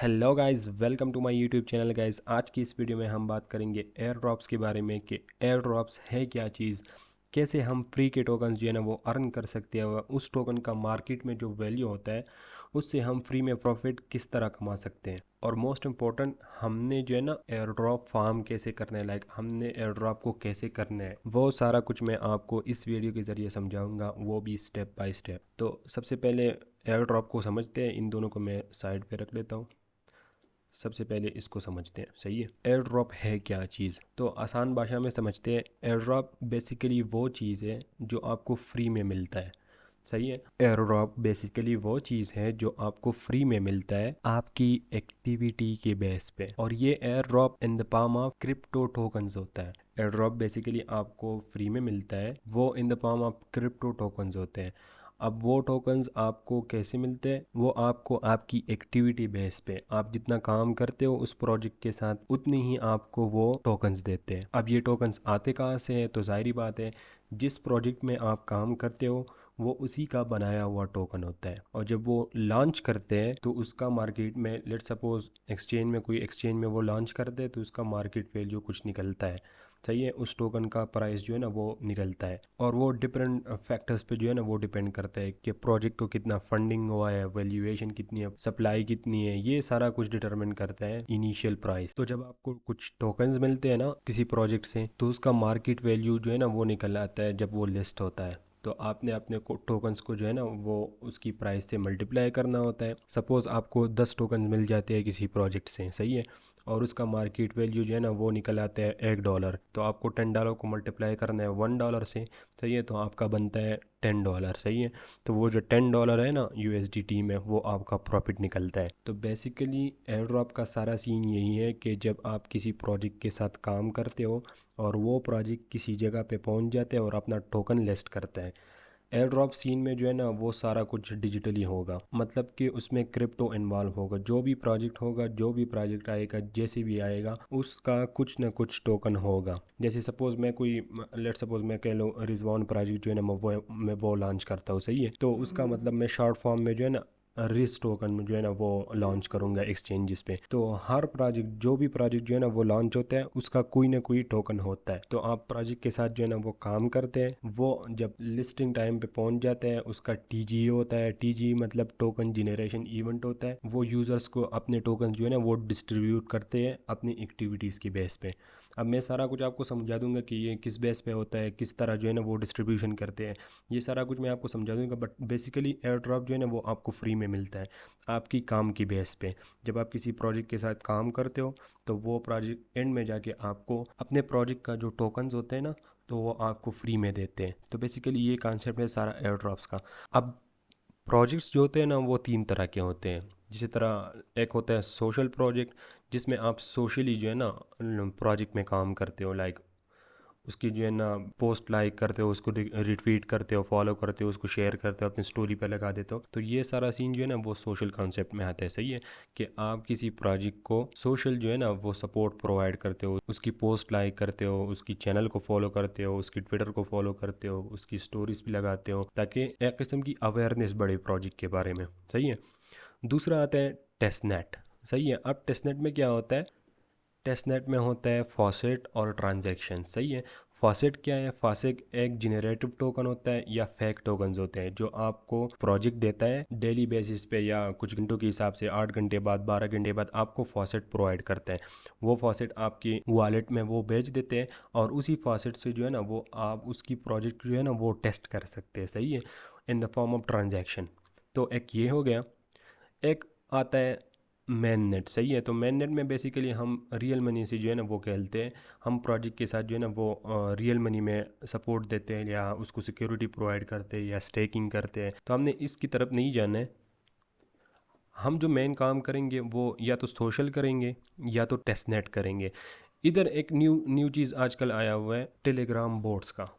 Hello guys, welcome to my YouTube channel guys. आज की इस वीडियो में हम बात करेंगे एयर ड्रॉप्स के बारे में कि एयर ड्रॉप्स है क्या चीज़, कैसे हम फ्री के टोकन जो है ना वो अर्न कर सकते हैं, और उस टोकन का मार्केट में जो वैल्यू होता है उससे हम फ्री में प्रॉफिट किस तरह कमा सकते हैं। और मोस्ट इम्पोर्टेंट, हमने जो है ना एयर ड्रॉप फार्म कैसे करना है, लाइक हमने एयर ड्रॉप को कैसे करना है, वो सारा कुछ मैं आपको इस वीडियो के ज़रिए समझाऊंगा, वो भी स्टेप बाय स्टेप। तो सबसे पहले एयर ड्रॉप को समझते हैं। इन दोनों को मैं साइड पे रख लेता हूँ। सबसे पहले इसको समझते हैं, सही है। एयर ड्रॉप है क्या चीज़, तो आसान भाषा में समझते हैं। एयर ड्रॉप बेसिकली वो चीज़ है जो आपको फ्री में मिलता है, सही है। एयर ड्रॉप बेसिकली वो चीज़ है जो आपको फ्री में मिलता है आपकी एक्टिविटी के बेस पे, और ये air drop in the form of crypto tokens होता है। एयर ड्रॉप बेसिकली आपको फ्री में मिलता है, वो in the form of crypto tokens होते हैं। अब वो टोकन्स आपको कैसे मिलते हैं, वो आपको आपकी एक्टिविटी बेस पे, आप जितना काम करते हो उस प्रोजेक्ट के साथ, उतनी ही आपको वो टोकन्स देते हैं। अब ये टोकन्स आते कहाँ से हैं, तो जाहिर बात है, जिस प्रोजेक्ट में आप काम करते हो वो उसी का बनाया हुआ टोकन होता है। और जब वो लॉन्च करते हैं तो उसका मार्केट में, लेट सपोज एक्सचेंज में, कोई एक्सचेंज में वो लॉन्च करते हैं तो उसका मार्केट वैल्यू कुछ निकलता है, सही है। उस टोकन का प्राइस जो है ना वो निकलता है, और वो डिफरेंट फैक्टर्स पे जो है ना वो डिपेंड करता है कि प्रोजेक्ट को कितना फंडिंग हुआ है, वैल्यूएशन कितनी है, सप्लाई कितनी है, ये सारा कुछ डिटरमिन करता है इनिशियल प्राइस। तो जब आपको कुछ टोकन्स मिलते हैं ना किसी प्रोजेक्ट से, तो उसका मार्केट वैल्यू जो है ना वो निकल आता है जब वो लिस्ट होता है। तो आपने अपने टोकन्स को जो है ना वो उसकी प्राइस से मल्टीप्लाई करना होता है। सपोज़ आपको 10 टोकन मिल जाते हैं किसी प्रोजेक्ट से, सही है, और उसका मार्केट वैल्यू जो है ना वो निकल आता है $1। तो आपको $10 को मल्टीप्लाई करना है $1 से, सही है, तो आपका बनता है $10, सही है। तो वो जो $10 है ना USDT में, वो आपका प्रॉफिट निकलता है। तो बेसिकली एयर ड्रॉप का सारा सीन यही है कि जब आप किसी प्रोजेक्ट के साथ काम करते हो और वो प्रोजेक्ट किसी जगह पे पहुंच जाते हैं और अपना टोकन लिस्ट करता है, एयर ड्रॉप सीन में जो है ना वो सारा कुछ डिजिटली होगा, मतलब कि उसमें क्रिप्टो इन्वॉल्व होगा। जो भी प्रोजेक्ट होगा, जो भी प्रोजेक्ट आएगा, जैसे भी आएगा, उसका कुछ ना कुछ टोकन होगा। जैसे सपोज मैं कोई, लेट सपोज मैं कह लो रिजवान प्रोजेक्ट जो है ना मैं वो लॉन्च करता हूँ, सही है, तो उसका मतलब मैं शॉर्ट फॉर्म में जो है ना रिस टोकन जो है ना वो लॉन्च करूंगा एक्सचेंजेस पे। तो हर प्रोजेक्ट, जो भी प्रोजेक्ट जो है ना वो लॉन्च होता है, उसका कोई ना कोई टोकन होता है। तो आप प्रोजेक्ट के साथ जो है ना वो काम करते हैं, वो जब लिस्टिंग टाइम पे पहुंच जाते हैं, उसका टीजी होता है। टीजी मतलब टोकन जनरेशन इवेंट होता है। वो यूज़र्स को अपने टोकन जो है ना वो डिस्ट्रीब्यूट करते हैं अपनी एक्टिविटीज़ की बेस पे। अब मैं सारा कुछ आपको समझा दूंगा कि ये किस बेस पे होता है, किस तरह जो है ना वो डिस्ट्रीब्यूशन करते हैं, ये सारा कुछ मैं आपको समझा दूंगा। बट बेसिकली एयर ड्रॉप जो है ना वो आपको फ्री में मिलता है आपकी काम की बेस पे। जब आप किसी प्रोजेक्ट के साथ काम करते हो तो वो प्रोजेक्ट एंड में जाके आपको अपने प्रोजेक्ट का जो टोकन्स होते हैं ना, तो वो आपको फ्री में देते हैं। तो बेसिकली ये कॉन्सेप्ट है सारा एयर ड्रॉप्स का। अब प्रोजेक्ट्स जो होते हैं ना वो तीन तरह के होते हैं। जिस तरह एक होता है सोशल प्रोजेक्ट, जिसमें आप सोशली जो है ना प्रोजेक्ट में काम करते हो, लाइक उसकी जो है ना पोस्ट लाइक करते हो, उसको रिट्वीट करते हो, फॉलो करते हो, उसको शेयर करते हो, अपनी स्टोरी पे लगा देते हो। तो ये सारा सीन जो है ना वो सोशल कॉन्सेप्ट में आता है, सही है, कि आप किसी प्रोजेक्ट को सोशल जो है ना वो सपोर्ट प्रोवाइड करते हो, उसकी पोस्ट लाइक करते हो, उसकी चैनल को फॉलो करते हो, उसकी ट्विटर को फॉलो करते हो, उसकी स्टोरीज भी लगाते हो, ताकि एक किस्म की अवेयरनेस बढ़े प्रोजेक्ट के बारे में, सही है। दूसरा आता है टेस्टनेट, सही है। अब टेस्टनेट में क्या होता है, टेस्टनेट में होता है फॉसेट और ट्रांजैक्शन, सही है। फॉसेट क्या है, फॉसेट एक जनरेटिव टोकन होता है या फेक टोकन्स होते हैं जो आपको प्रोजेक्ट देता है डेली बेसिस पे, या कुछ घंटों के हिसाब से, 8 घंटे बाद, 12 घंटे बाद आपको फॉसेट प्रोवाइड करता है। वो फॉसेट आपकी वॉलेट में वो भेज देते हैं, और उसी फॉसेट से जो है ना वो आप उसकी प्रोजेक्ट जो है ना वो टेस्ट कर सकते हैं, सही है, in the form of transaction. तो एक ये हो गया। एक आता है मेन नेट, सही है। तो मेन नेट में बेसिकली हम रियल मनी से जो है ना वो खेलते हैं। हम प्रोजेक्ट के साथ जो है ना वो रियल मनी में सपोर्ट देते हैं, या उसको सिक्योरिटी प्रोवाइड करते हैं, या स्टेकिंग करते हैं। तो हमने इसकी तरफ नहीं जाना है। हम जो मेन काम करेंगे वो या तो सोशल करेंगे या तो टेस्टनेट करेंगे। इधर एक न्यू न्यू चीज़ आजकल आया हुआ है, टेलीग्राम बोट्स का,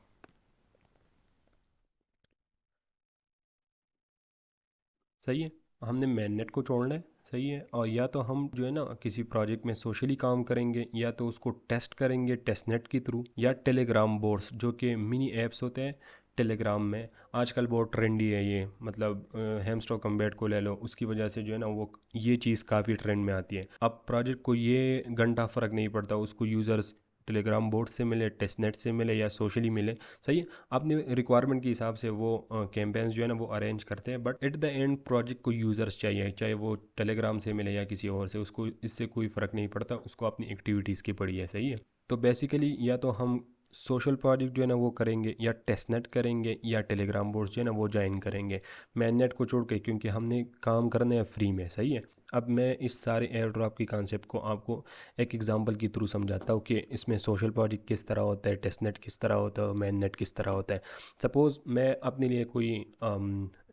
सही है। हमने मैननेट को छोड़ना है, सही है, और या तो हम जो है ना किसी प्रोजेक्ट में सोशली काम करेंगे, या तो उसको टेस्ट करेंगे टेस्टनेट के थ्रू, या टेलीग्राम बोट्स जो कि मिनी ऐप्स होते हैं टेलीग्राम में आजकल बहुत ट्रेंडी है ये, मतलब हैमस्टर कम्बैट को ले लो, उसकी वजह से जो है ना वो ये चीज़ काफ़ी ट्रेंड में आती है। अब प्रोजेक्ट को ये घंटा फ़र्क नहीं पड़ता, उसको यूज़र्स टेलीग्राम बोर्ड से मिले, टेस्टनेट से मिले या सोशली मिले, सही है। अपने रिक्वायरमेंट के हिसाब से वो कैंपेन्स जो है ना वो अरेंज करते हैं, but at the end project को यूज़र्स चाहिए, चाहे वो टेलीग्राम से मिले या किसी और से, उसको इससे कोई फ़र्क नहीं पड़ता, उसको अपनी एक्टिविटीज़ की पड़ी है, सही है। तो बेसिकली या तो हम सोशल प्रोजेक्ट जो है ना वो करेंगे, या टेस्टनेट करेंगे, या टेलीग्राम बोर्ड्स जो है ना वो ज्वाइन करेंगे, मैननेट को छोड़ के, क्योंकि हमने काम करना है फ्री में, सही है। अब मैं इस सारे एयर ड्रॉप की कॉन्सेप्ट को आपको एक एग्जांपल के थ्रू समझाता हूँ कि इसमें सोशल प्रोजेक्ट किस तरह होता है, टेस्टनेट किस तरह होता है, मैननेट किस तरह होता है। सपोज़ मैं अपने लिए कोई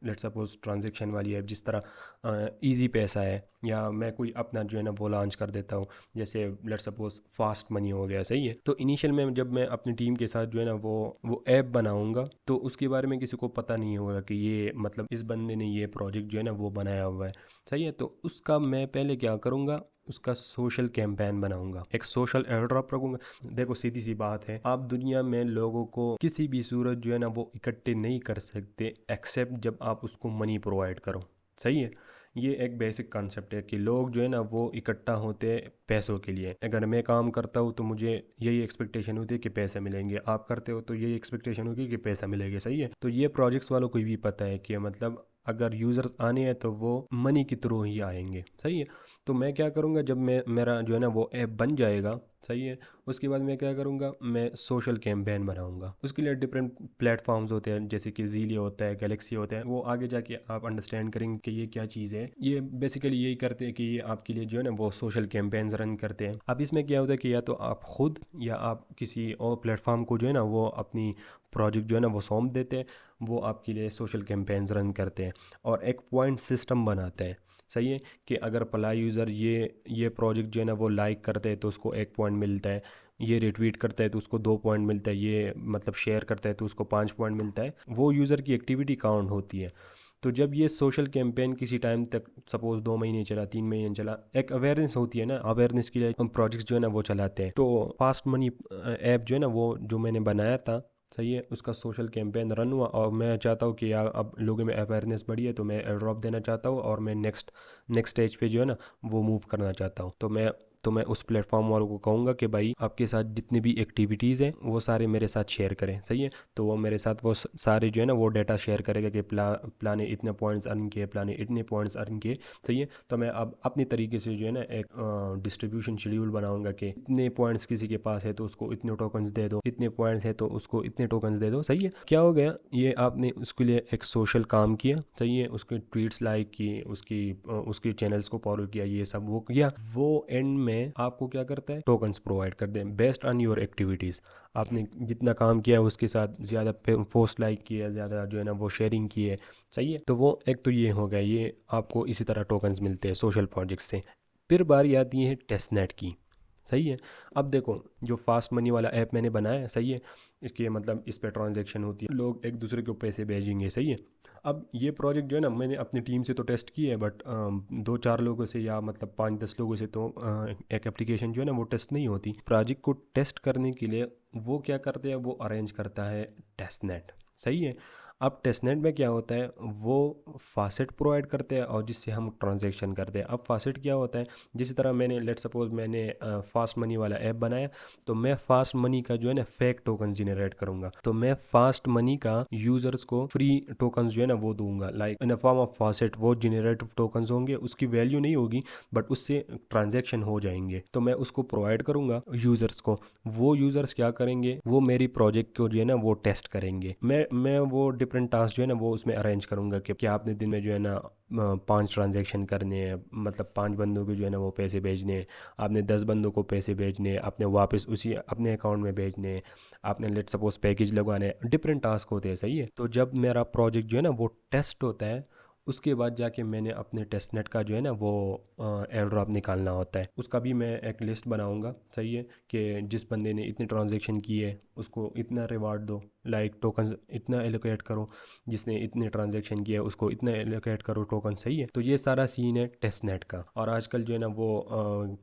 लेट सपोज ट्रांजेक्शन वाली ऐप, जिस तरह इजी पैसा है, या मैं कोई अपना जो है ना वो लॉन्च कर देता हूँ, जैसे लेट सपोज फास्ट मनी हो गया, सही है। तो इनिशियल में जब मैं अपनी टीम के साथ जो है ना वो ऐप बनाऊंगा, तो उसके बारे में किसी को पता नहीं होगा कि ये मतलब इस बंदे ने ये प्रोजेक्ट जो है ना वो बनाया हुआ है, सही है। तो उसका मैं पहले क्या करूँगा, उसका सोशल कैंपेन बनाऊंगा, एक सोशल एयर ड्रॉप रखूंगा। देखो सीधी सी बात है, आप दुनिया में लोगों को किसी भी सूरत जो है ना वो इकट्ठे नहीं कर सकते एक्सेप्ट जब आप उसको मनी प्रोवाइड करो, सही है। ये एक बेसिक कॉन्सेप्ट है कि लोग जो है ना वो इकट्ठा होते हैं पैसों के लिए। अगर मैं काम करता हूँ तो मुझे यही एक्सपेक्टेशन होती है कि पैसे मिलेंगे, आप करते हो तो यही एक्सपेक्टेशन होगी कि पैसा मिलेगा, सही है। तो ये प्रोजेक्ट्स वालों को भी पता है कि मतलब अगर यूज़र्स आने हैं तो वो मनी के थ्रू ही आएंगे, सही है। तो मैं क्या करूँगा, जब मैं मेरा जो है ना वो ऐप बन जाएगा, सही है, उसके बाद मैं क्या करूँगा, मैं सोशल कैंपेन बनाऊँगा। उसके लिए डिफरेंट प्लेटफॉर्म्स होते हैं, जैसे कि ज़ीलियो होता है, गैलेक्सी होता है, वो आगे जाके आप अंडरस्टैंड करेंगे कि ये क्या चीज़ है। ये बेसिकली यही करते हैं कि ये आपके लिए जो है ना वो सोशल कैंपेन्स रन करते हैं। अब इसमें क्या होता है कि या तो आप खुद या आप किसी और प्लेटफॉर्म को जो है ना वो अपनी प्रोजेक्ट जो है ना वो सौंप देते हैं, वो आपके लिए सोशल कैंपेन्स रन करते हैं और एक पॉइंट सिस्टम बनाते हैं, सही है। कि अगर पला यूज़र ये प्रोजेक्ट जो है ना वो लाइक करते हैं तो उसको 1 पॉइंट मिलता है, ये रिट्वीट करता है तो उसको 2 पॉइंट मिलता है, ये मतलब शेयर करता है तो उसको 5 पॉइंट मिलता है। वो यूज़र की एक्टिविटी काउंट होती है। तो जब ये सोशल कैंपेन किसी टाइम तक, सपोज 2 महीने चला, 3 महीने चला, एक अवेयरनेस होती है ना, अवेयरनेस के लिए हम प्रोजेक्ट्स जो है ना वो चलाते हैं। तो फास्ट मनी ऐप जो है ना वो जो मैंने बनाया था, सही है, उसका सोशल कैंपेन रन हुआ और मैं चाहता हूँ कि यार अब लोगों में अवेयरनेस बढ़ी है, तो मैं एयर ड्रॉप देना चाहता हूँ और मैं नेक्स्ट नेक्स्ट स्टेज पे जो है ना वो मूव करना चाहता हूँ। तो मैं उस प्लेटफॉर्म वालों को कहूँगा कि भाई आपके साथ जितनी भी एक्टिविटीज़ हैं वो सारे मेरे साथ शेयर करें, सही है। तो वो मेरे साथ वो सारे जो है ना वो डाटा शेयर करेगा कि प्ला ने इतने पॉइंट्स अर्न किए, प्ला ने इतने पॉइंट्स अर्न किए, सही है। तो मैं अब अपनी तरीके से जो है ना एक डिस्ट्रीब्यूशन शेड्यूल बनाऊंगा कि इतने पॉइंट्स किसी के पास है तो उसको इतने टोकन्स दे दो, इतने पॉइंट्स है तो उसको इतने टोकन्स दे दो, सही है। क्या हो गया, ये आपने उसके लिए एक सोशल काम किया, सही है, उसके ट्वीट्स लाइक किए, उसकी चैनल्स को फॉलो किया, ये सब वो किया। वो एंड में आपको क्या करता है, टोकन्स प्रोवाइड कर दें बेस्ड ऑन योर एक्टिविटीज़। आपने जितना काम किया उसके साथ ज़्यादा पोस्ट लाइक किया, ज़्यादा जो है ना वो शेयरिंग की है, सही है। तो वो एक तो ये हो गया, ये आपको इसी तरह टोकन्स मिलते हैं सोशल प्रोजेक्ट से। फिर बारी आती है टेस्टनेट की, सही है। अब देखो जो फास्ट मनी वाला ऐप मैंने बनाया है, सही है, इसके मतलब इस पे ट्रांजैक्शन होती है, लोग एक दूसरे को पैसे भेजेंगे, सही है। अब ये प्रोजेक्ट जो है ना मैंने अपनी टीम से तो टेस्ट की है, बट 2-4 लोगों से या मतलब 5-10 लोगों से तो एक एप्लीकेशन जो है ना वो टेस्ट नहीं होती। प्रोजेक्ट को टेस्ट करने के लिए वो क्या करते हैं, वो अरेंज करता है टेस्टनेट, सही है। अब टेस्टनेट में क्या होता है, वो फासेट प्रोवाइड करते हैं और जिससे हम ट्रांजैक्शन करते हैं। अब फासेट क्या होता है, जिस तरह मैंने लेट सपोज मैंने फास्ट मनी वाला ऐप बनाया, तो मैं फास्ट मनी का जो है ना फेक टोकन जनरेट करूंगा। तो मैं फास्ट मनी का यूजर्स को फ्री टोकन्स जो है ना वो दूंगा, लाइक इन फॉर्म ऑफ फासेट। वो जनरेटिव टोकन्स होंगे, उसकी वैल्यू नहीं होगी बट उससे ट्रांजैक्शन हो जाएंगे, तो मैं उसको प्रोवाइड करूंगा यूजर्स को। वो यूजर्स क्या करेंगे, वो मेरी प्रोजेक्ट को जो है ना वो टेस्ट करेंगे। मैं वो डिफरेंट टास्क जो है ना वो उसमें अरेंज करूंगा कि आपने दिन में जो है ना 5 ट्रांजैक्शन करने हैं, मतलब 5 बंदों को जो है ना वो पैसे भेजने हैं, आपने 10 बंदों को पैसे भेजने हैं, आपने वापस उसी अपने अकाउंट में भेजने हैं, आपने लेट सपोज पैकेज लगवाने हैं, डिफरेंट टास्क होते हैं, सही है। तो जब मेरा प्रोजेक्ट जो है ना वो टेस्ट होता है, उसके बाद जाके मैंने अपने टेस्टनेट का जो है ना वो एयर ड्रॉप निकालना होता है। उसका भी मैं एक लिस्ट बनाऊंगा, सही है, कि जिस बंदे ने इतने ट्रांजैक्शन किए उसको इतना रिवार्ड दो, लाइक टोकन इतना एलोकेट करो, जिसने इतने ट्रांजेक्शन किया उसको इतना एलोकेट करो टोकन, सही है। तो ये सारा सीन है टेस्ट नेट का। और आजकल जो है ना वो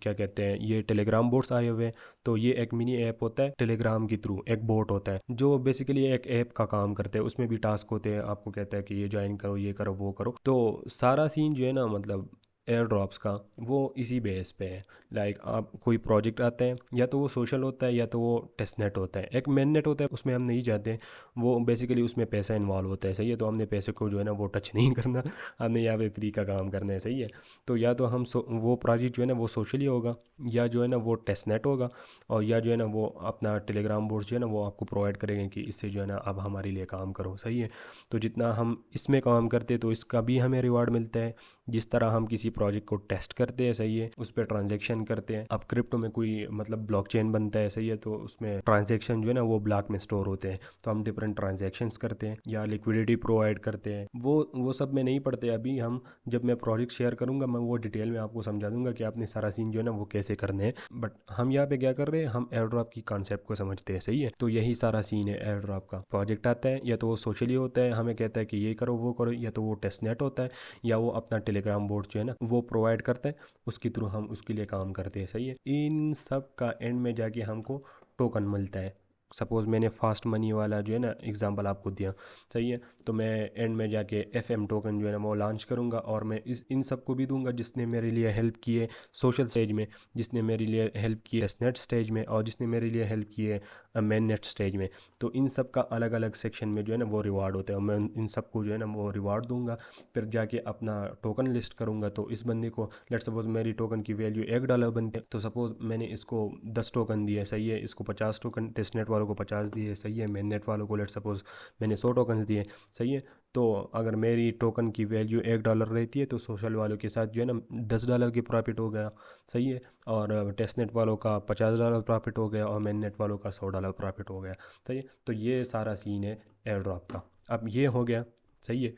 क्या कहते हैं, ये टेलीग्राम बोट्स आए हुए हैं। तो ये एक मिनी ऐप होता है टेलीग्राम के थ्रू, एक बोट होता है जो बेसिकली एक ऐप का काम करते हैं। उसमें भी टास्क होते हैं, आपको कहता है कि ये ज्वाइन करो, ये करो, वो करो। तो सारा सीन जो है ना मतलब एयर ड्रॉप्स का, वो इसी बेस पे है। लाइक आप कोई प्रोजेक्ट आता है, या तो वो सोशल होता है या तो वो टेस्ट नेट होता है। एक मेन नेट होता है, उसमें हम नहीं जाते, वो बेसिकली उसमें पैसा इन्वॉल्व होता है, सही है। तो हमने पैसे को जो है ना वो टच नहीं करना, हमने यहाँ पे फ्री का काम करना है, सही है। तो या तो हम वो प्रोजेक्ट जो है ना वो सोशली होगा, या जो है ना वो टेस्ट नेट होगा, और या जो है ना वो अपना टेलीग्राम बोर्ड जो है ना वो आपको प्रोवाइड करेंगे कि इससे जो है ना आप हमारे लिए काम करो, सही है। तो जितना हम इसमें काम करते हैं तो इसका भी हमें रिवार्ड मिलता है। जिस तरह हम किसी प्रोजेक्ट को टेस्ट करते हैं, सही है, उस पर ट्रांजेक्शन करते हैं। अब क्रिप्टो में कोई मतलब ब्लॉकचेन बनता है, सही है, तो उसमें ट्रांजेक्शन जो है ना वो ब्लॉक में स्टोर होते हैं। तो हम डिफरेंट ट्रांजेक्शन्स करते हैं या लिक्विडिटी प्रोवाइड करते हैं। वो सब में नहीं पढ़ते अभी हम। जब मैं प्रोजेक्ट शेयर करूंगा मैं वो डिटेल में आपको समझा दूंगा कि आपने सारा सीन जो है ना वो कैसे करने हैं। बट हम यहाँ पे क्या कर रहे हैं, हम एयर ड्रॉप की कॉन्सेप्ट को समझते हैं, सही है। तो यही सारा सीन है एयर ड्रॉप का। प्रोजेक्ट आता है, या तो वो सोशली होता है, हमें कहता है कि ये करो वो करो, या तो वो टेस्ट नेट होता है, या वो अपना टेलीग्राम बोर्ड जो है ना वो प्रोवाइड करता है, उसके थ्रू हम उसके लिए काम करते हैं, सही है। इन सब का एंड में जाके हमको टोकन मिलता है। सपोज़ मैंने फास्ट मनी वाला जो है ना एग्जांपल आपको दिया, सही है। तो मैं एंड में जाके FM टोकन जो है ना वो लॉन्च करूँगा, और मैं इन सबको भी दूंगा जिसने मेरे लिए हेल्प किए सोशल स्टेज में, जिसने मेरे लिए हेल्प की है नेट स्टेज में, और जिसने मेरे लिए हेल्प की है मेन नेट स्टेज में। तो इन सब का अलग अलग सेक्शन में जो है ना वो रिवार्ड होता है, और मैं इन सबको जो है ना वो रिवार्ड दूंगा। फिर जाके अपना टोकन लिस्ट करूँगा। तो इस बंदे को लेट सपोज मेरी टोकन की वैल्यू $1 बनती है, तो सपोज मैंने इसको 10 टोकन दिए, सही है, इसको 50 टोकन, टेस्ट नेट वालों को 50 दिए, सही है, मेन नेट वालों को लेट सपोज मैंने 100 टोकन दिए, सही है। तो अगर मेरी टोकन की वैल्यू $1 रहती है, तो सोशल वालों के साथ जो है ना $10 की प्रॉफिट हो गया, सही है। और टेस्ट नेट वालों का $50 प्रॉफिट हो गया, और मेन नेट वालों का $100 प्रॉफिट हो गया, सही है। तो ये सारा सीन है एयर ड्रॉप का। अब ये हो गया, सही है।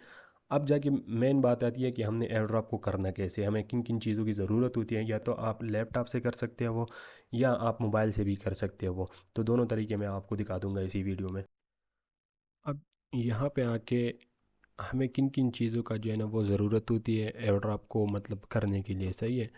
अब जाके मेन बात आती है कि हमने एयर ड्रॉप को करना कैसे, हमें किन किन चीज़ों की ज़रूरत होती है। या तो आप लैपटॉप से कर सकते हो वो, या आप मोबाइल से भी कर सकते हो वो। तो दोनों तरीके मैं आपको दिखा दूंगा इसी वीडियो में। अब यहाँ पे आके हमें किन किन चीज़ों का जो है ना वो ज़रूरत होती है एयर ड्रॉप को मतलब करने के लिए, सही है।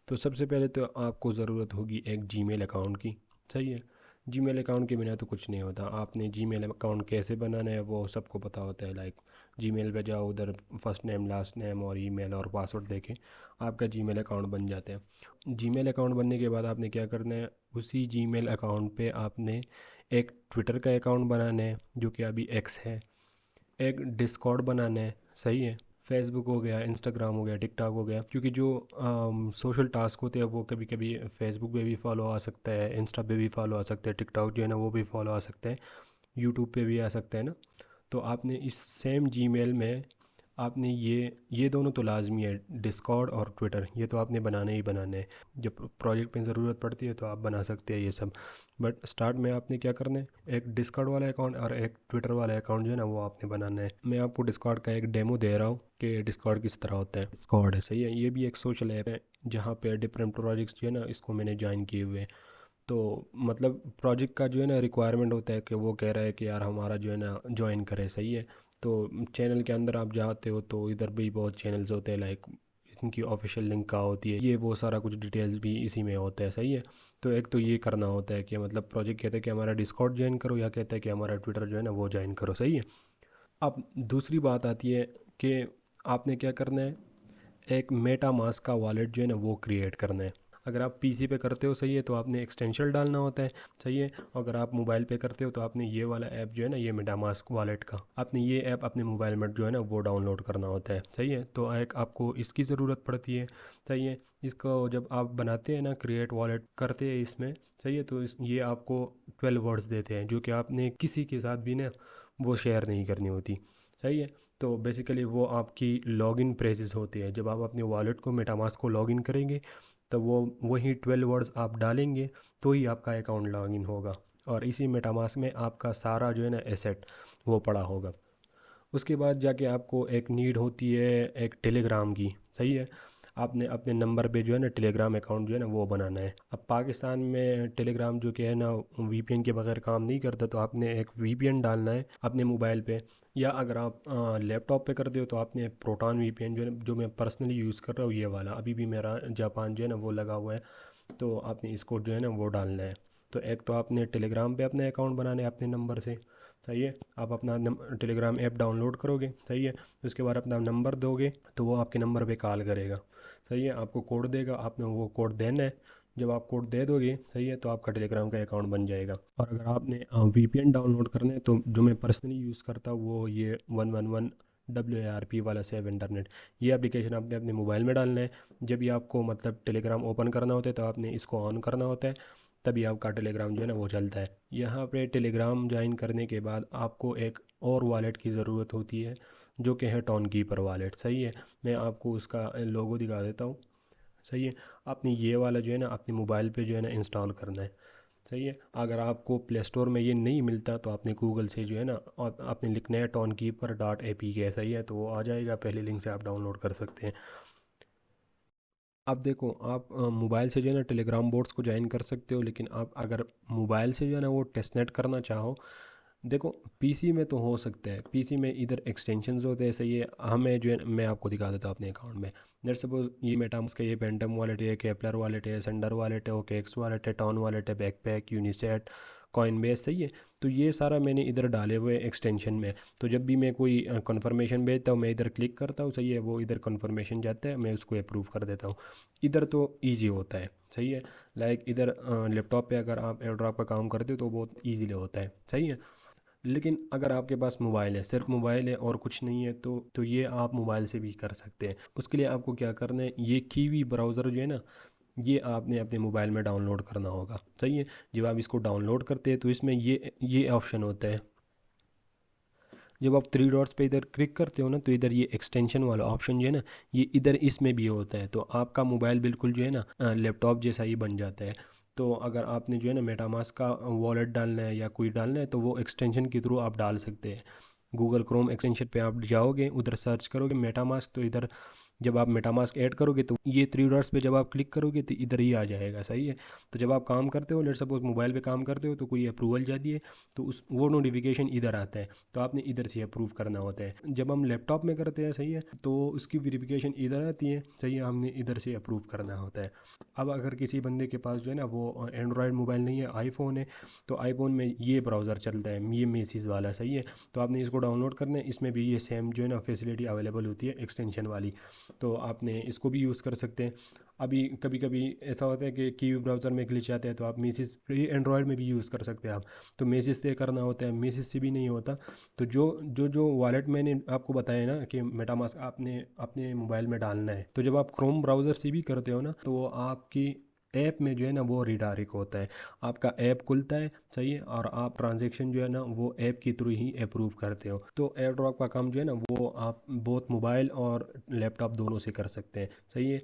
तो सबसे पहले तो आपको ज़रूरत होगी एक जीमेल अकाउंट की, सही है। जीमेल अकाउंट के बिना तो कुछ नहीं होता। आपने जीमेल अकाउंट कैसे बनाना है वो सबको पता होता है। लाइक जीमेल पे जाओ, उधर फर्स्ट नेम लास्ट नेम और ईमेल और पासवर्ड देके आपका जीमेल अकाउंट बन जाता है। जीमेल अकाउंट बनने के बाद आपने क्या करना है, उसी जीमेल अकाउंट पे आपने एक ट्विटर का अकाउंट बनाना है जो कि अभी एक्स है, एक डिस्कॉर्ड बनाना है, सही है। फेसबुक हो गया, इंस्टाग्राम हो गया, टिकटॉक हो गया, क्योंकि जो सोशल टास्क होते हैं वो कभी कभी फेसबुक पे भी फॉलो आ सकता है, इंस्टा पे भी फॉलो आ सकता है, टिकटॉक जो है ना वो भी फॉलो आ सकता है, यूट्यूब पे भी आ सकता है ना। तो आपने इस सेम जीमेल में आपने ये दोनों तो लाजमी है, डिस्कॉर्ड और ट्विटर, ये तो आपने बनाने ही बनाने हैं। जब प्रोजेक्ट में ज़रूरत पड़ती है तो आप बना सकते हैं ये सब। बट स्टार्ट में आपने क्या करना है, एक डिस्कॉर्ड वाला अकाउंट और एक ट्विटर वाला अकाउंट जो है ना वो आपने बनाना है। मैं आपको डिस्कॉर्ड का एक डेमो दे रहा हूँ कि डिस्कॉर्ड किस तरह होता है। डिस्कॉर्ड है, सही है, ये भी एक सोशल ऐप है जहाँ पे डिफरेंट प्रोजेक्ट्स जो है ना इसको मैंने ज्वाइन किए हुए हैं। तो मतलब प्रोजेक्ट का जो है ना रिक्वायरमेंट होता है कि वो कह रहा है कि यार हमारा जो है ना ज्वाइन करे, सही है। तो चैनल के अंदर आप जाते हो तो इधर भी बहुत चैनल्स होते हैं, लाइक इनकी ऑफिशियल लिंक कहाँ होती है, ये वो सारा कुछ डिटेल्स भी इसी में होता है, सही है। तो एक तो ये करना होता है कि मतलब प्रोजेक्ट कहता है कि हमारा डिस्कॉर्ड ज्वाइन करो, या कहता है कि हमारा ट्विटर जो है ना वो ज्वाइन करो, सही है। अब दूसरी बात आती है कि आपने क्या करना है, एक मेटा मास्क का वॉलेट जो है ना वो क्रिएट करना है। अगर आप पीसी पे करते हो, सही है, तो आपने एक्सटेंशन डालना होता है, सही है। अगर आप मोबाइल पे करते हो तो आपने ये वाला ऐप जो है ना, ये मेटा मास्क वॉलेट का, आपने ये ऐप अपने मोबाइल में जो है ना वो डाउनलोड करना होता है, सही है। तो एक आपको इसकी ज़रूरत पड़ती है, सही है। इसको जब आप बनाते हैं ना, क्रिएट वॉलेट करते हैं इसमें, सही है, तो ये आपको 12 वर्ड्स देते हैं जो कि आपने किसी के साथ भी ना वो शेयर नहीं करनी होती, सही है। तो बेसिकली वो आपकी लॉगिन प्रेजेस होती है। जब आप अपने वॉलेट को मेटामास्क को लॉगिन करेंगे तो वो वही 12 वर्ड्स आप डालेंगे तो ही आपका अकाउंट लॉगिन होगा, और इसी मेटामास्क में आपका सारा जो है ना एसेट वो पड़ा होगा। उसके बाद जाके आपको एक नीड होती है एक टेलीग्राम की, सही है। आपने अपने नंबर पे जो है ना टेलीग्राम अकाउंट जो है ना वो बनाना है। अब पाकिस्तान में टेलीग्राम जो कि है ना वीपीएन के बगैर काम नहीं करता, तो आपने एक वीपीएन डालना है अपने मोबाइल पे, या अगर आप लैपटॉप पे करते हो तो आपने प्रोटॉन वीपीएन जो है जो मैं पर्सनली यूज़ कर रहा हूँ ये वाला, अभी भी मेरा जापान जो है ना वो लगा हुआ है, तो आपने इसको जो है ना वो डालना है। तो एक तो आपने टेलीग्राम पे अपने अकाउंट बनाने हैं अपने नंबर से, सही है। आप अपना टेलीग्राम ऐप डाउनलोड करोगे, सही है। उसके बाद अपना नंबर दोगे तो वो आपके नंबर पे कॉल करेगा, सही है। आपको कोड देगा, आपने वो कोड देना है। जब आप कोड दे दोगे, सही है, तो आपका टेलीग्राम का अकाउंट बन जाएगा। और अगर आपने वीपीएन डाउनलोड करना है तो जो मैं पर्सनली यूज़ करता हूँ वो ये 111 WARP वाला सेव इंटरनेट, ये एप्लीकेशन आपने अपने मोबाइल में डालना है। जब भी आपको मतलब टेलीग्राम ओपन करना होता है तो आपने इसको ऑन करना होता है, तभी आपका टेलीग्राम जो है ना वो चलता है। यहाँ पे टेलीग्राम ज्वाइन करने के बाद आपको एक और वॉलेट की ज़रूरत होती है, जो कि है टोन कीपर वॉलेट, सही है। मैं आपको उसका लोगो दिखा देता हूँ, सही है। आपने ये वाला जो है ना अपने मोबाइल पे जो है ना इंस्टॉल करना है, सही है। अगर आपको प्ले स्टोर में ये नहीं मिलता तो आपने गूगल से जो है ना और आपने लिखना है townkeeper.apk, सही है, तो वो आ जाएगा, पहले लिंक से आप डाउनलोड कर सकते हैं। अब देखो, आप मोबाइल से जो है ना टेलीग्राम बोट्स को ज्वाइन कर सकते हो, लेकिन आप अगर मोबाइल से जो है ना वो टेस्टनेट करना चाहो, देखो पीसी में तो हो सकता है, पीसी में इधर एक्सटेंशंस होते हैं, सही है। हमें जो है मैं आपको दिखा देता हूँ अपने अकाउंट में। लेट्स सपोज ये मेटामास्क का ये पेंटम वॉलेट है, केपलर वॉलेट है, संडर वॉलेट है, ओकेक्स वॉलेट है, टॉन वॉलेट है, बैकपैक, यूनिसेट, कॉइनबेस, सही है। तो ये सारा मैंने इधर डाले हुए एक्सटेंशन में। तो जब भी मैं कोई कन्फर्मेशन भेजता हूँ मैं इधर क्लिक करता हूँ, सही है, वो इधर कन्फर्मेशन जाता है, मैं उसको अप्रूव कर देता हूँ। इधर तो ईजी होता है, सही है। लाइक इधर लैपटॉप पे अगर आप एयर ड्रॉप का काम करते हो तो बहुत ईजीली होता है, सही है। लेकिन अगर आपके पास मोबाइल है, सिर्फ मोबाइल है और कुछ नहीं है, तो ये आप मोबाइल से भी कर सकते हैं। उसके लिए आपको क्या करना है, ये कीवी ब्राउज़र जो है ना, ये आपने अपने मोबाइल में डाउनलोड करना होगा, सही है। जब आप इसको डाउनलोड करते हैं तो इसमें ये ऑप्शन होता है। जब आप थ्री डॉट्स पे इधर क्लिक करते हो ना तो इधर ये एक्सटेंशन वाला ऑप्शन जो है ना, ये इधर इसमें भी होता है, तो आपका मोबाइल बिल्कुल जो है ना लैपटॉप जैसा ही बन जाता है। तो अगर आपने जो है ना मेटामास्क का वॉलेट डालना है या कोई डालना है तो वो एक्सटेंशन के थ्रू आप डाल सकते हैं। गूगल क्रोम एक्सटेंशन पे आप जाओगे, उधर सर्च करोगे मेटामास्क, तो इधर जब आप मेटामास्क ऐड करोगे तो ये थ्री डॉट्स पे जब आप क्लिक करोगे तो इधर ही आ जाएगा, सही है। तो जब आप काम करते हो, लेट सपोज मोबाइल पे काम करते हो, तो कोई अप्रूवल जाती है तो उस वो नोटिफिकेशन इधर आता है, तो आपने इधर से अप्रूव करना होता है। जब हम लैपटॉप में करते हैं, सही है, तो उसकी वेरिफिकेशन इधर आती है, सही है, हमने इधर से अप्रूव करना होता है। अब अगर किसी बंदे के पास जो है ना वो एंड्रॉयड मोबाइल नहीं है, आईफोन है, तो आईफोन में ये ब्राउज़र चलता है, ये मेसिस वाला, सही है। तो आपने इसको डाउनलोड करना है, इसमें भी ये सेम जो है ना फैसिलिटी अवेलेबल होती है एक्सटेंशन वाली, तो आपने इसको भी यूज़ कर सकते हैं। अभी कभी कभी ऐसा होता है कि कीवी ब्राउज़र में ग्लिच आते हैं, तो आप मेसिस ये एंड्रॉयड में भी यूज़ कर सकते हैं आप, तो मेसिस से करना होता है, मेसिस से भी नहीं होता। तो जो वॉलेट मैंने आपको बताया ना कि मेटामास्क आपने अपने मोबाइल में डालना है, तो जब आप क्रोम ब्राउज़र से भी करते हो ना तो वो आपकी ऐप में जो है ना वो रिडायरेक्ट होता है, आपका ऐप खुलता है, सही है, और आप ट्रांजैक्शन जो है ना वो ऐप के थ्रू ही अप्रूव करते हो। तो एयर ड्रॉप का काम जो है ना वो आप बहुत मोबाइल और लैपटॉप दोनों से कर सकते हैं, सही है।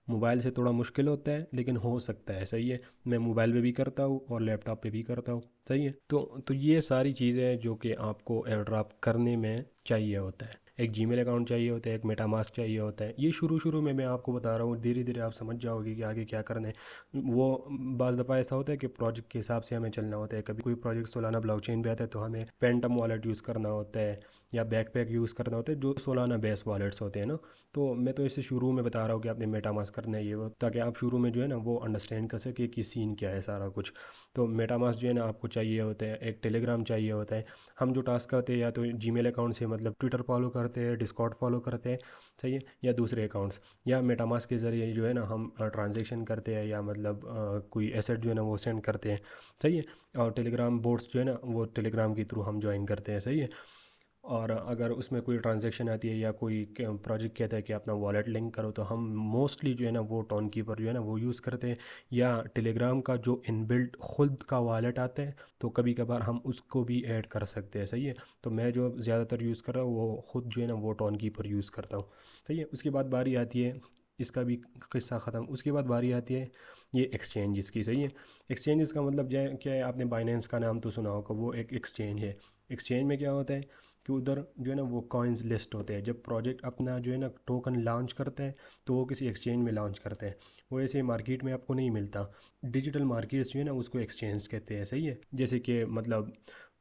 मोबाइल से थोड़ा मुश्किल होता है लेकिन हो सकता है, सही है। मैं मोबाइल पे भी करता हूँ और लैपटॉप पे भी करता हूँ, सही है। तो ये सारी चीज़ें हैं जो कि आपको एयर ड्रॉप करने में चाहिए होता है। एक जीमेल अकाउंट चाहिए होता है, एक मेटामास्क चाहिए होता है। ये शुरू शुरू में मैं आपको बता रहा हूँ, धीरे धीरे आप समझ जाओगे कि आगे क्या करना है। वो बाज़ दफ़ा ऐसा होता है कि प्रोजेक्ट के हिसाब से हमें चलना होता है। कभी कोई प्रोजेक्ट सोलाना ब्लॉकचेन पे आता है तो हमें पेंटम वॉलेट यूज़ करना होता है या बैकपैक यूज़ करना होता है, जो सोलाना बेस वॉलेट्स होते हैं ना। तो मैं तो इसे शुरू में बता रहा हूँ कि आपने मेटामास्क करना है ये वो, ताकि आप शुरू में जो है ना वो अंडरस्टैंड कर सके कि सीन क्या है सारा कुछ। तो मेटामास्क जो है ना आपको चाहिए होता है, एक टेलीग्राम चाहिए होता है। हम जो टास्क करते हैं या तो जीमेल अकाउंट से मतलब ट्विटर फॉलो करते हैं, डिस्कॉर्ड फॉलो करते हैं, सही है, या दूसरे अकाउंट्स, या मेटामास्क के ज़रिए जो है ना हम ट्रांजेक्शन करते हैं, या मतलब कोई एसेट जो है ना वो सेंड करते हैं, सही है। और टेलीग्राम बोट्स जो है ना वो टेलीग्राम के थ्रू हम ज्वाइन करते हैं, सही है। और अगर उसमें कोई ट्रांजैक्शन आती है या कोई प्रोजेक्ट कहता है कि अपना वॉलेट लिंक करो, तो हम मोस्टली जो है ना वो टोन कीपर जो है ना वो यूज़ करते हैं, या टेलीग्राम का जो इनबिल्ट खुद का वॉलेट आता है तो कभी कभार हम उसको भी ऐड कर सकते हैं, सही है। तो मैं जो ज़्यादातर यूज़ कर रहा हूँ वो खुद जो है ना वो टोन कीपर यूज़ करता हूँ, सही है। उसके बाद बारी आती है, इसका भी किस्सा ख़त्म, उसके बाद बारी आती है ये एक्सचेंज की, सही है। एक्सचेंज का मतलब क्या है, आपने बाइनेंस का नाम तो सुना होगा, वो एक एक्सचेंज है। एक्सचेंज में क्या होता है कि उधर जो है ना वो कॉइन्स लिस्ट होते हैं। जब प्रोजेक्ट अपना जो है ना टोकन लॉन्च करता है तो वो किसी एक्सचेंज में लॉन्च करते हैं, वो ऐसे मार्केट में आपको नहीं मिलता। डिजिटल मार्केट्स जो है ना उसको एक्सचेंज कहते हैं, सही है। जैसे कि मतलब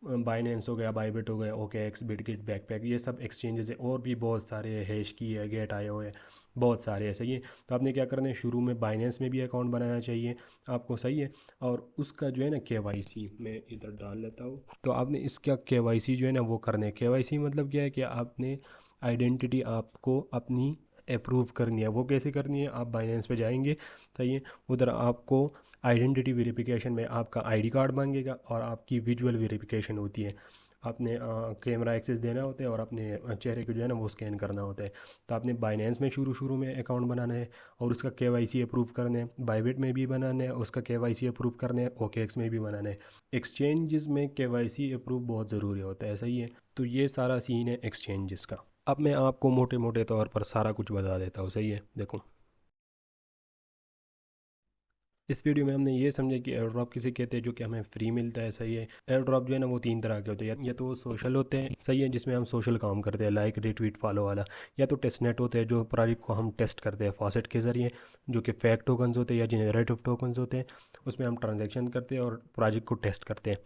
बाइनेंस हो गया, बाईबिट हो गया, ओके एक्स, बिटगिट, बैकपैक, ये सब एक्सचेंजेस है। और भी बहुत सारे है, हैश की है, गेट आयो है, बहुत सारे है, सही है। तो आपने क्या करना है, शुरू में बाइनेंस में भी अकाउंट बनाना चाहिए आपको, सही है। और उसका जो है ना केवाईसी मैं इधर डाल लेता हूँ। तो आपने इसका केवाईसी जो है ना वो करना है। केवाईसी मतलब क्या है कि आपने आइडेंटिटी आपको अपनी अप्रूव करनी है। वो कैसे करनी है, आप बाइनेंस पे जाएंगे, सही है। उधर आपको आइडेंटिटी वेरिफिकेशन में आपका आईडी कार्ड मांगेगा और आपकी विजुअल वेरिफिकेशन होती है। आपने कैमरा एक्सेस देना होता है और अपने चेहरे को जो है ना वो स्कैन करना होता है। तो आपने बाइनेंस में शुरू शुरू में अकाउंट बनाना है और उसका केवाईसी अप्रूव करना है। बाइबिट में भी बनाना है, उसका केवाईसी अप्रूव करना है। ओकेएक्स में भी बनाना है। एक्सचेंजेस में केवाईसी अप्रूव बहुत ज़रूरी होता है, सही है। तो ये सारा सीन है एक्सचेंजेस का। अब मैं आपको मोटे मोटे तौर पर सारा कुछ बता देता हूँ, सही है। देखो, इस वीडियो में हमने ये समझा कि एयर ड्रॉप किसे कहते हैं, जो कि हमें फ्री मिलता है, सही है। एयर ड्रॉप जो है ना वो तीन तरह के होते हैं। या तो वो सोशल होते हैं, सही है, जिसमें हम सोशल काम करते हैं, लाइक रिट्वीट फॉलो वाला। या तो टेस्ट नेट होते हैं, जो प्रोजेक्ट को हम टेस्ट करते हैं फॉसेट के ज़रिए, जो कि फेक टोकन्स होते हैं या जेनरेटिव टोकन्स होते हैं। उसमें हम ट्रांजेक्शन करते हैं और प्रोजेक्ट को टेस्ट करते हैं।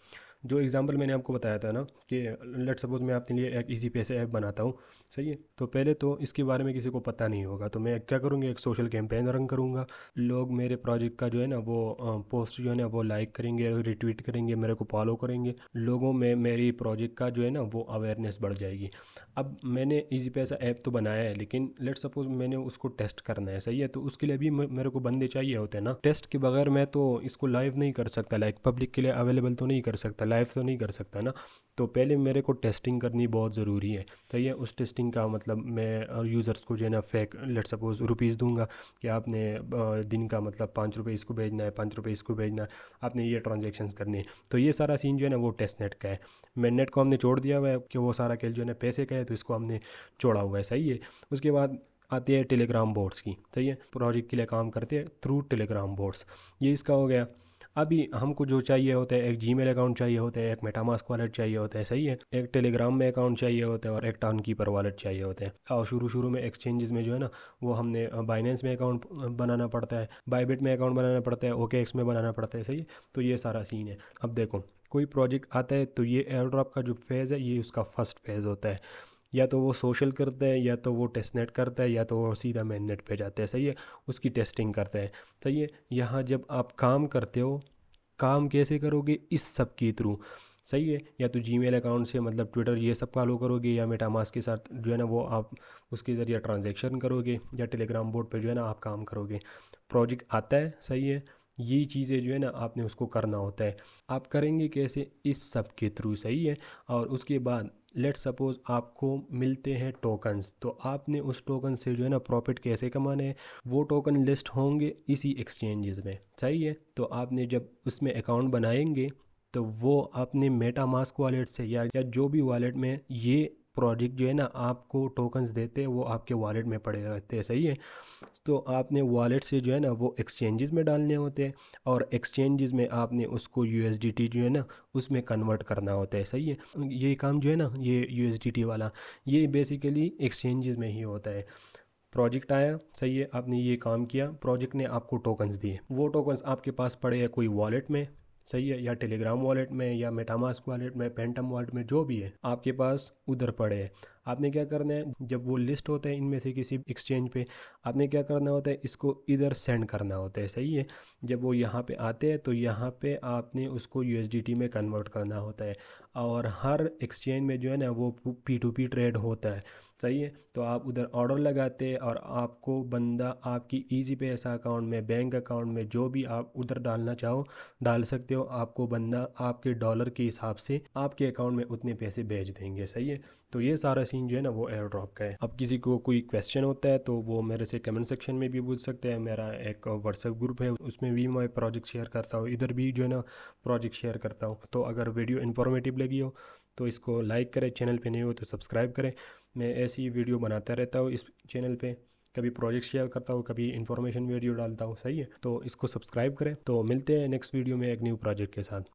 जो एग्जांपल मैंने आपको बताया था ना कि लेट सपोज मैं अपने लिए एक इजी पैसे ऐप बनाता हूँ, सही है। तो पहले तो इसके बारे में किसी को पता नहीं होगा, तो मैं क्या करूँगा, एक सोशल कैंपेन रन करूँगा। लोग मेरे प्रोजेक्ट का जो है ना वो पोस्ट जो है ना वो लाइक करेंगे, रिट्वीट करेंगे, मेरे को फॉलो करेंगे। लोगों में मेरी प्रोजेक्ट का जो है ना वो अवेयरनेस बढ़ जाएगी। अब मैंने इजी पैसा ऐप तो बनाया है, लेकिन लेट सपोज मैंने उसको टेस्ट करना है, सही है। तो उसके लिए भी मेरे को बंदे चाहिए होते हैं ना। टेस्ट के बगैर मैं तो इसको लाइव नहीं कर सकता, लाइक पब्लिक के लिए अवेलेबल तो नहीं कर सकता, लाइव तो नहीं कर सकता ना। तो पहले मेरे को टेस्टिंग करनी बहुत ज़रूरी है, सही है। उस टेस्टिंग का मतलब मैं यूज़र्स को जो है ना फेक लेट सपोज रुपीज़ दूंगा कि आपने दिन का मतलब 5 रुपये इसको भेजना है, 5 रुपये इसको भेजना है, आपने ये ट्रांजेक्शन्स करनी है। तो ये सारा सीन जो है ना वो टेस्ट नेट का है। मेन नेट को हमने छोड़ दिया हुआ है कि वो सारा खेल जो है ना पैसे का है, तो इसको हमने छोड़ा हुआ है, सही है। उसके बाद आती है टेलीग्राम बोट्स की, सही है। प्रोजेक्ट के लिए काम करते हैं थ्रू टेलीग्राम बोट्स, ये इसका हो गया। अभी हमको जो चाहिए होता है, एक जीमेल अकाउंट चाहिए होता है, एक मेटामास्क वॉलेट चाहिए होता है, सही है। एक टेलीग्राम में अकाउंट चाहिए होता है और एक टाउन कीपर वॉलेट चाहिए होता है। और शुरू शुरू में एक्सचेंजेस में जो है ना वो हमने बाइनेंस में अकाउंट बनाना पड़ता है, बाईबिट में अकाउंट बनाना पड़ता है, ओकेएक्स में बनाना पड़ता है, सही है। तो ये सारा सीन है। अब देखो, कोई प्रोजेक्ट आता है तो ये एयर ड्रॉप का जो फेज़ है ये उसका फर्स्ट फेज़ होता है। या तो वो सोशल करता है, या तो वो टेस्ट नेट करता है, या तो वो सीधा मेन नेट पे जाता है, सही है। उसकी टेस्टिंग करता है, सही है। यहाँ जब आप काम करते हो, काम कैसे करोगे, इस सब के थ्रू, सही है। या तो जीमेल अकाउंट से मतलब ट्विटर ये सब फॉलो करोगे, या मेटामास्क के साथ जो है ना वो आप उसके ज़रिए ट्रांजेक्शन करोगे, या टेलीग्राम बोर्ड पे जो है ना आप काम करोगे। प्रोजेक्ट आता है, सही है। ये चीज़ें जो है ना आपने उसको करना होता है। आप करेंगे कैसे, इस सब के थ्रू, सही है। और उसके बाद लेट सपोज आपको मिलते हैं टोकन्स, तो आपने उस टोकन से जो है ना प्रॉफिट कैसे कमाने हैं। वो टोकन लिस्ट होंगे इसी एक्सचेंजेस में, सही है। तो आपने जब उसमें अकाउंट बनाएंगे तो वो अपने मेटामास्क वॉलेट से या जो भी वॉलेट में ये प्रोजेक्ट जो है ना आपको टोकन्स देते हैं वो आपके वॉलेट में पड़े रहते हैं, सही है। तो आपने वॉलेट से जो है ना वो एक्सचेंजेस में डालने होते हैं, और एक्सचेंजेस में आपने उसको यूएसडीटी जो है ना उसमें कन्वर्ट करना होता है, सही है। ये काम जो है ना ये यूएसडीटी वाला, ये बेसिकली एक्सचेंजेस में ही होता है। प्रोजेक्ट आया, सही है, आपने ये काम किया, प्रोजेक्ट ने आपको टोकन्स दिए, वो टोकन्स आपके पास पड़े हैं कोई वॉलेट में, सही है, या टेलीग्राम वॉलेट में, या मेटामास्क वॉलेट में, पेंटम वॉलेट में, जो भी है आपके पास उधर पड़े हैं। आपने क्या करना है, जब वो लिस्ट होता है इनमें से किसी एक्सचेंज पे, आपने क्या करना होता है, इसको इधर सेंड करना होता है, सही है। जब वो यहाँ पे आते हैं तो यहाँ पे आपने उसको यूएसडीटी में कन्वर्ट करना होता है। और हर एक्सचेंज में जो है ना वो P2P ट्रेड होता है, सही है। तो आप उधर ऑर्डर लगाते हैं और आपको बंदा आपकी इजी पैसा अकाउंट में, बैंक अकाउंट में, जो भी आप उधर डालना चाहो डाल सकते हो। आपको बंदा आपके डॉलर के हिसाब से आपके अकाउंट में उतने पैसे भेज देंगे, सही है। तो ये सारा सीन जो है ना वो एयर ड्रॉप का है। अब किसी को कोई क्वेश्चन होता है तो वो मेरे से कमेंट सेक्शन में भी पूछ सकते हैं। मेरा एक व्हाट्सएप ग्रुप है, उसमें भी मैं प्रोजेक्ट शेयर करता हूँ, इधर भी जो है ना प्रोजेक्ट शेयर करता हूँ। तो अगर वीडियो इन्फॉर्मेटिव लगी हो तो इसको लाइक करें, चैनल पे नहीं हो तो सब्सक्राइब करें। मैं ऐसी वीडियो बनाता रहता हूँ इस चैनल पे, कभी प्रोजेक्ट शेयर करता हूँ, कभी इन्फॉर्मेशन वीडियो डालता हूँ, सही है। तो इसको सब्सक्राइब करें। तो मिलते हैं नेक्स्ट वीडियो में एक न्यू प्रोजेक्ट के साथ।